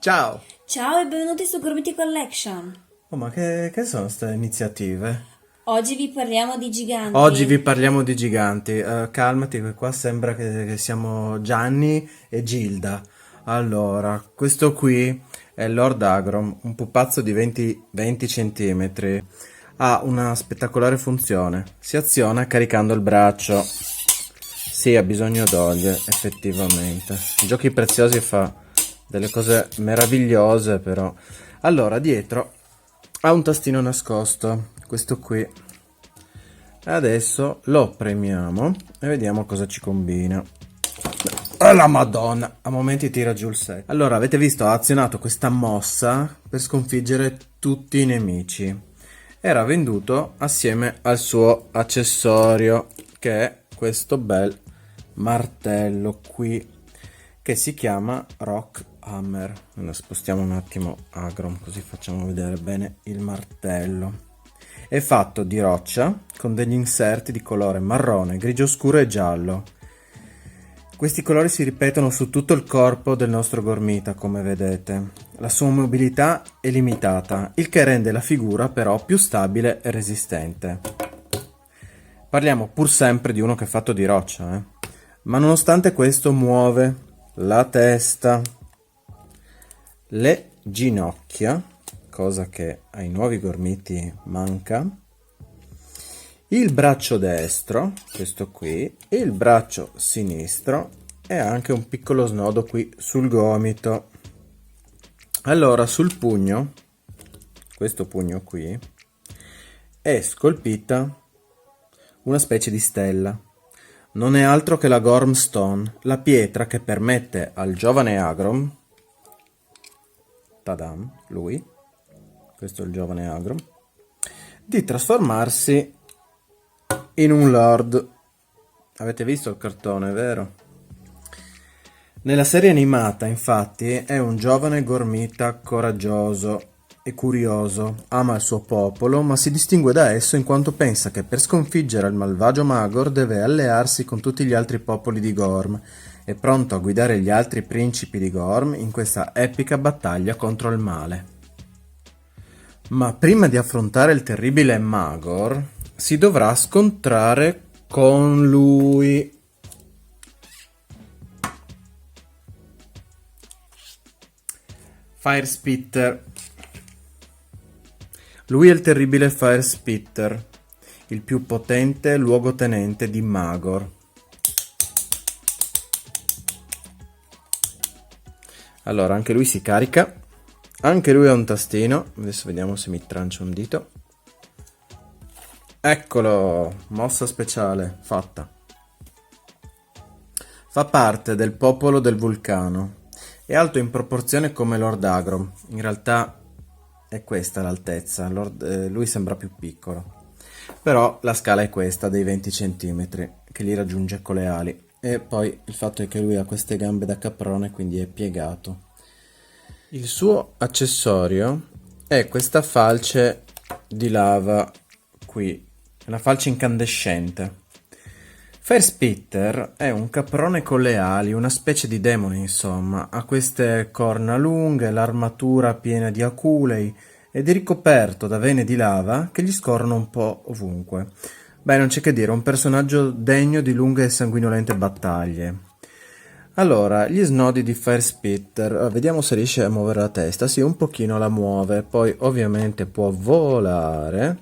Ciao! Ciao e benvenuti su Gormiti Collection. Oh, ma che sono queste iniziative? Oggi vi parliamo di Oggi vi giganti. parliamo di giganti. Calmati, che qua sembra che siamo Gianni e Gilda. Allora, questo qui è Lord Agrom, un pupazzo di 20 centimetri. Ha una spettacolare funzione. Si aziona caricando il braccio. Sì, ha bisogno d'olio, effettivamente. Giochi preziosi fa delle cose meravigliose, però. Allora, dietro ha un tastino nascosto, questo qui. Adesso lo premiamo e vediamo cosa ci combina. Oh, la Madonna! A momenti tira giù il 6. Allora, avete visto, ha azionato questa mossa per sconfiggere tutti i nemici. Era venduto assieme al suo accessorio, che è questo bel martello qui, che si chiama Rock Hammer. Lo spostiamo un attimo Agrom, così facciamo vedere bene il martello. È fatto di roccia con degli inserti di colore marrone, grigio scuro e giallo. Questi colori si ripetono su tutto il corpo del nostro gormita, come vedete. La sua mobilità è limitata, il che rende la figura però più stabile e resistente. Parliamo pur sempre di uno che è fatto di roccia, Ma nonostante questo muove la testa, le ginocchia, cosa che ai nuovi gormiti manca, il braccio destro, questo qui, e il braccio sinistro e anche un piccolo snodo qui sul gomito. Allora, sul pugno, questo pugno qui, è scolpita una specie di stella. Non è altro che la Gormstone, la pietra che permette al giovane Agrom, tadam, lui, questo è il giovane Agrom, di trasformarsi in un lord. Avete visto il cartone, vero? Nella serie animata, infatti, è un giovane gormita coraggioso e curioso, ama il suo popolo, ma si distingue da esso in quanto pensa che per sconfiggere il malvagio Magor deve allearsi con tutti gli altri popoli di Gorm. È pronto a guidare gli altri principi di Gorm in questa epica battaglia contro il male. Ma prima di affrontare il terribile Magor, si dovrà scontrare con lui. Fire Spitter. Lui è il terribile Fire Spitter, il più potente luogotenente di Magor. Allora, anche lui si carica. Anche lui ha un tastino. Adesso vediamo se mi trancio un dito. Eccolo, mossa speciale, fatta. Fa parte del popolo del vulcano. È alto in proporzione come Lord Agrom. In realtà è questa l'altezza. Lui sembra più piccolo. Però la scala è questa, dei 20 centimetri, che li raggiunge con le ali. E poi il fatto è che lui ha queste gambe da caprone, quindi è piegato. Il suo accessorio è questa falce di lava qui, una falce incandescente. Fire Spitter è un caprone con le ali, una specie di demone insomma, ha queste corna lunghe, l'armatura piena di aculei ed è ricoperto da vene di lava che gli scorrono un po' ovunque. Beh, non c'è che dire, un personaggio degno di lunghe e sanguinolente battaglie. Allora, gli snodi di Fire Spitter, vediamo se riesce a muovere la testa. Sì, un pochino la muove, poi ovviamente può volare.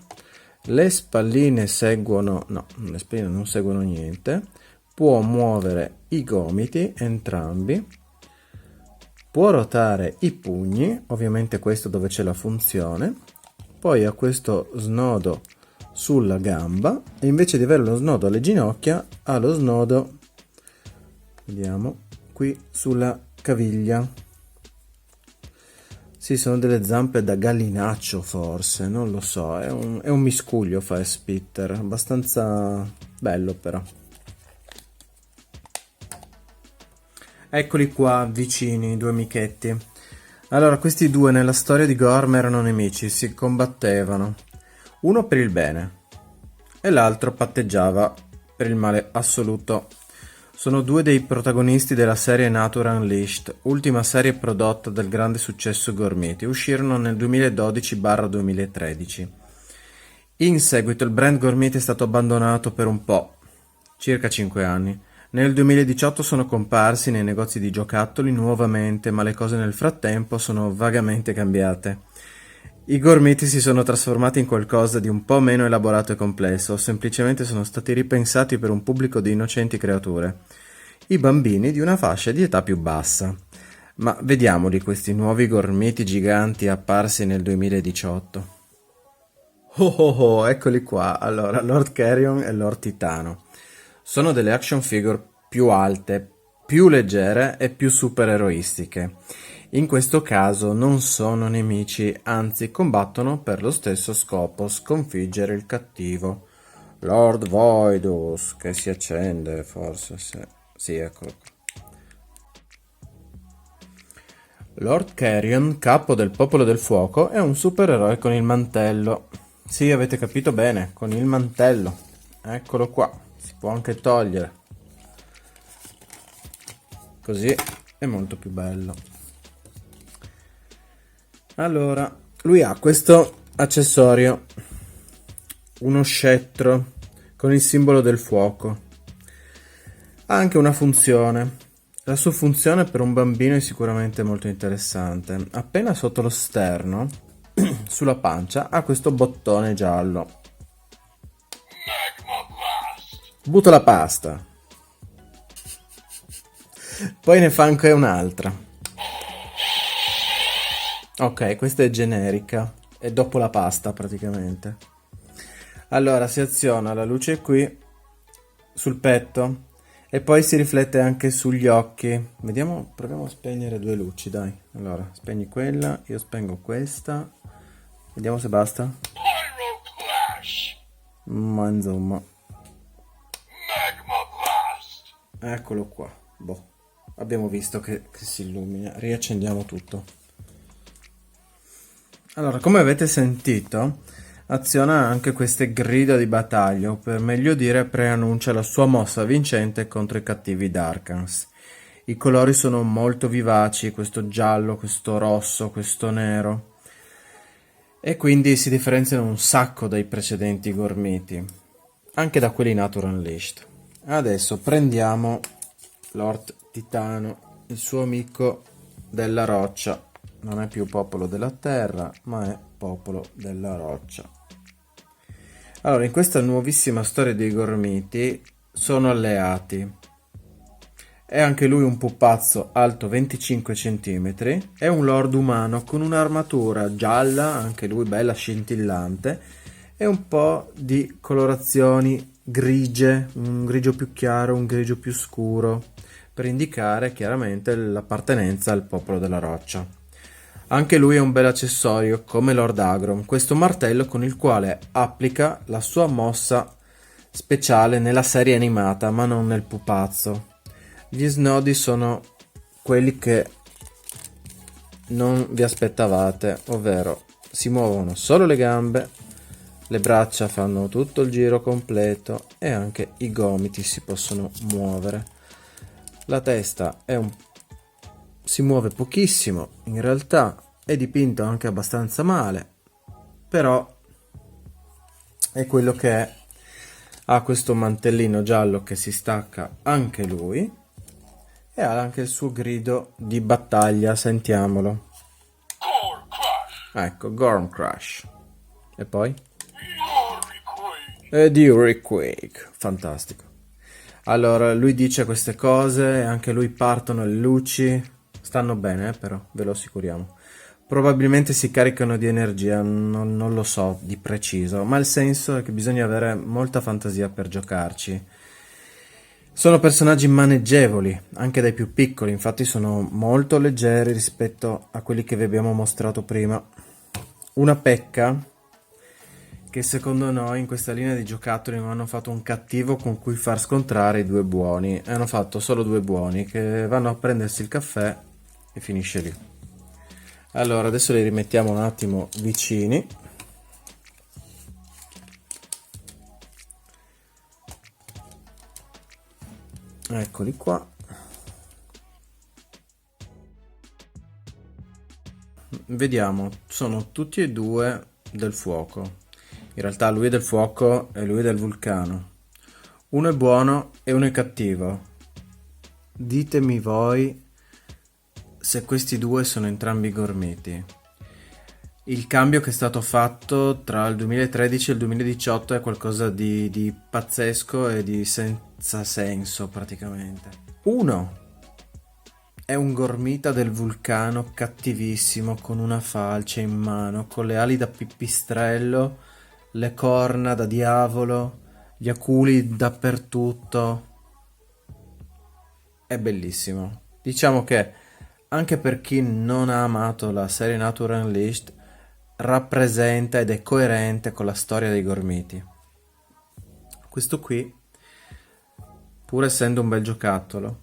Le spalline seguono, no, le spalline non seguono niente. Può muovere i gomiti, entrambi. Può ruotare i pugni, ovviamente questo dove c'è la funzione. Poi ha questo snodo sulla gamba e invece di avere lo snodo alle ginocchia ha lo snodo, vediamo, qui sulla caviglia. Sì, sono delle zampe da gallinaccio forse, non lo so, è un miscuglio Fire Spitter, abbastanza bello però. Eccoli qua, vicini, i due amichetti. Allora, questi due nella storia di Gorm erano nemici, si combattevano. Uno per il bene e l'altro patteggiava per il male assoluto. Sono due dei protagonisti della serie Nature Unleashed, ultima serie prodotta dal grande successo Gormiti. Uscirono nel 2012-2013. In seguito il brand Gormiti è stato abbandonato per un po', circa 5 anni. Nel 2018 sono comparsi nei negozi di giocattoli nuovamente, ma le cose nel frattempo sono vagamente cambiate. I Gormiti si sono trasformati in qualcosa di un po' meno elaborato e complesso, o semplicemente sono stati ripensati per un pubblico di innocenti creature, i bambini di una fascia di età più bassa. Ma vediamoli questi nuovi Gormiti giganti apparsi nel 2018. Eccoli qua. Allora, Lord Carrion e Lord Titano. Sono delle action figure più alte, più leggere e più supereroistiche. In questo caso non sono nemici, anzi combattono per lo stesso scopo, sconfiggere il cattivo. Lord Voidus, che si accende forse, sì, eccolo qua. Lord Carrion, capo del Popolo del Fuoco, è un supereroe con il mantello. Sì, avete capito bene, con il mantello. Eccolo qua, si può anche togliere. Così è molto più bello. Allora, lui ha questo accessorio, uno scettro con il simbolo del fuoco. Ha anche una funzione. La sua funzione per un bambino è sicuramente molto interessante. Appena sotto lo sterno, sulla pancia, ha questo bottone giallo. Butta la pasta. Poi ne fa anche un'altra. Ok, questa è generica, è dopo la pasta praticamente. Allora si aziona la luce qui, sul petto, e poi si riflette anche sugli occhi. Vediamo, proviamo a spegnere due luci, dai. Allora, spegni quella, io spengo questa. Vediamo se basta. Ma insomma. Eccolo qua. Boh, abbiamo visto che si illumina. Riaccendiamo tutto. Allora, come avete sentito, aziona anche queste grida di battaglia, o per meglio dire preannuncia la sua mossa vincente contro i cattivi Darkans. I colori sono molto vivaci, questo giallo, questo rosso, questo nero, e quindi si differenziano un sacco dai precedenti Gormiti, anche da quelli Nature Unleashed. Adesso prendiamo Lord Titano, il suo amico della roccia. Non è più popolo della terra, ma è popolo della roccia. Allora, in questa nuovissima storia dei Gormiti sono alleati. È anche lui un pupazzo alto 25 cm, è un lord umano con un'armatura gialla, anche lui bella scintillante, e un po' di colorazioni grigie, un grigio più chiaro, un grigio più scuro, per indicare chiaramente l'appartenenza al popolo della roccia. Anche lui è un bel accessorio, come Lord Agrom, questo martello con il quale applica la sua mossa speciale nella serie animata, ma non nel pupazzo. Gli snodi sono quelli che non vi aspettavate, ovvero si muovono solo le gambe, le braccia fanno tutto il giro completo e anche i gomiti si possono muovere. La testa si muove pochissimo, in realtà è dipinto anche abbastanza male, però è quello che è. Ha questo mantellino giallo che si stacca anche lui e ha anche il suo grido di battaglia, sentiamolo. Ecco, Gorm Crush. E poi? Ed Fury Quake, fantastico. Allora, lui dice queste cose, anche lui partono le luci, stanno bene però, ve lo assicuriamo. Probabilmente si caricano di energia, non lo so di preciso, ma il senso è che bisogna avere molta fantasia per giocarci. Sono personaggi maneggevoli, anche dai più piccoli, infatti sono molto leggeri rispetto a quelli che vi abbiamo mostrato prima. Una pecca che secondo noi in questa linea di giocattoli non hanno fatto un cattivo con cui far scontrare i due buoni, hanno fatto solo due buoni che vanno a prendersi il caffè e finisce lì. Allora adesso li rimettiamo un attimo vicini. Eccoli qua. Vediamo, sono tutti e due del fuoco. In realtà lui è del fuoco e lui è del vulcano. Uno è buono e uno è cattivo. Ditemi voi se questi due sono entrambi gormiti. Il cambio che è stato fatto tra il 2013 e il 2018 è qualcosa di pazzesco e di senza senso praticamente. Uno è un gormita del vulcano cattivissimo con una falce in mano, con le ali da pipistrello, le corna da diavolo, gli aculi dappertutto. È bellissimo. Diciamo che anche per chi non ha amato la serie Nature Unleashed, rappresenta ed è coerente con la storia dei gormiti. Questo qui, pur essendo un bel giocattolo,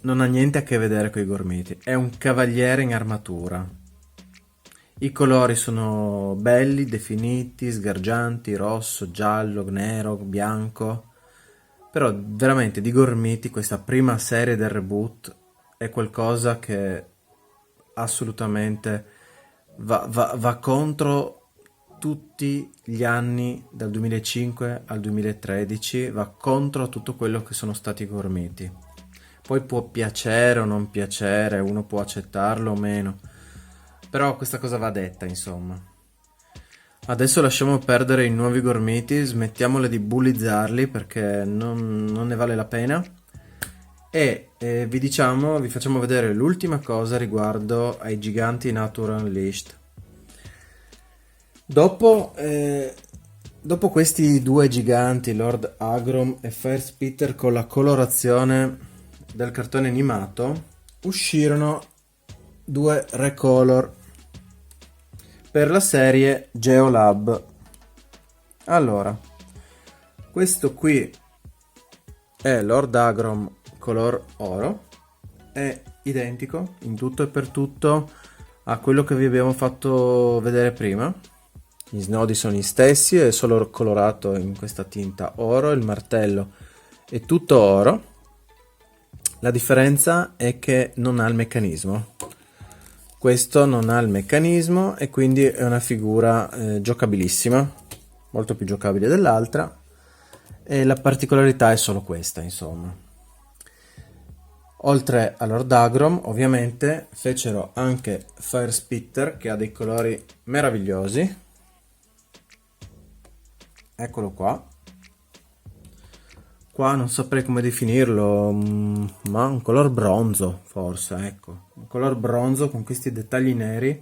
non ha niente a che vedere con i gormiti. È un cavaliere in armatura. I colori sono belli, definiti, sgargianti, rosso, giallo, nero, bianco. Però veramente di gormiti questa prima serie del reboot è qualcosa che assolutamente va contro tutti gli anni dal 2005 al 2013, va contro tutto quello che sono stati i gormiti. Poi può piacere o non piacere, uno può accettarlo o meno, però questa cosa va detta, insomma. Adesso lasciamo perdere i nuovi gormiti, smettiamole di bullizzarli perché non ne vale la pena. E vi facciamo vedere l'ultima cosa riguardo ai giganti Nature Unleashed. Dopo questi due giganti, Lord Agrom e Fire Spitter, con la colorazione del cartone animato, uscirono due recolor per la serie Geolab. Allora, questo qui è Lord Agrom color oro, è identico in tutto e per tutto a quello che vi abbiamo fatto vedere prima. Gli snodi sono gli stessi, è solo colorato in questa tinta oro, il martello è tutto oro. La differenza è che non ha il meccanismo. Questo non ha il meccanismo e quindi è una figura giocabilissima, molto più giocabile dell'altra, e la particolarità è solo questa, insomma. Oltre a Lord Agrom, ovviamente, fecero anche Fire Spitter, che ha dei colori meravigliosi. Eccolo qua. Qua non saprei come definirlo, ma un color bronzo, forse, ecco. Un color bronzo con questi dettagli neri,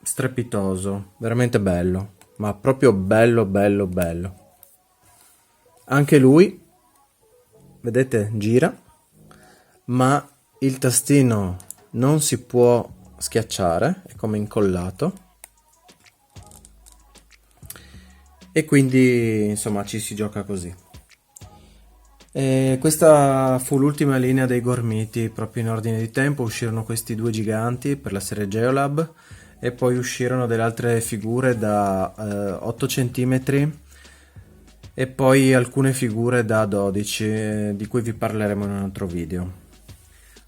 strepitoso, veramente bello, ma proprio bello, bello, bello. Anche lui, vedete, gira, ma il tastino non si può schiacciare, è come incollato. E quindi insomma ci si gioca così. E questa fu l'ultima linea dei gormiti, proprio in ordine di tempo. Uscirono questi due giganti per la serie Geolab e poi uscirono delle altre figure da 8 cm e poi alcune figure da 12 di cui vi parleremo in un altro video.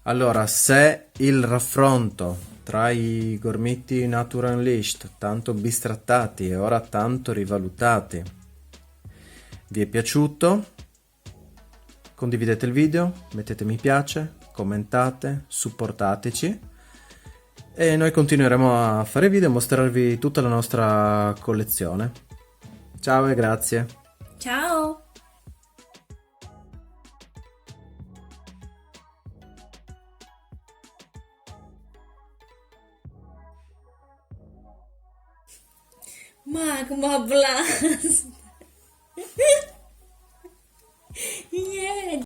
Allora, se il raffronto tra i gormiti Nature Unleashed, tanto bistrattati e ora tanto rivalutati, vi è piaciuto, condividete il video, mettete mi piace, commentate, supportateci e noi continueremo a fare video e mostrarvi tutta la nostra collezione. Ciao e grazie. Ciao! Magma Blast! Yeah!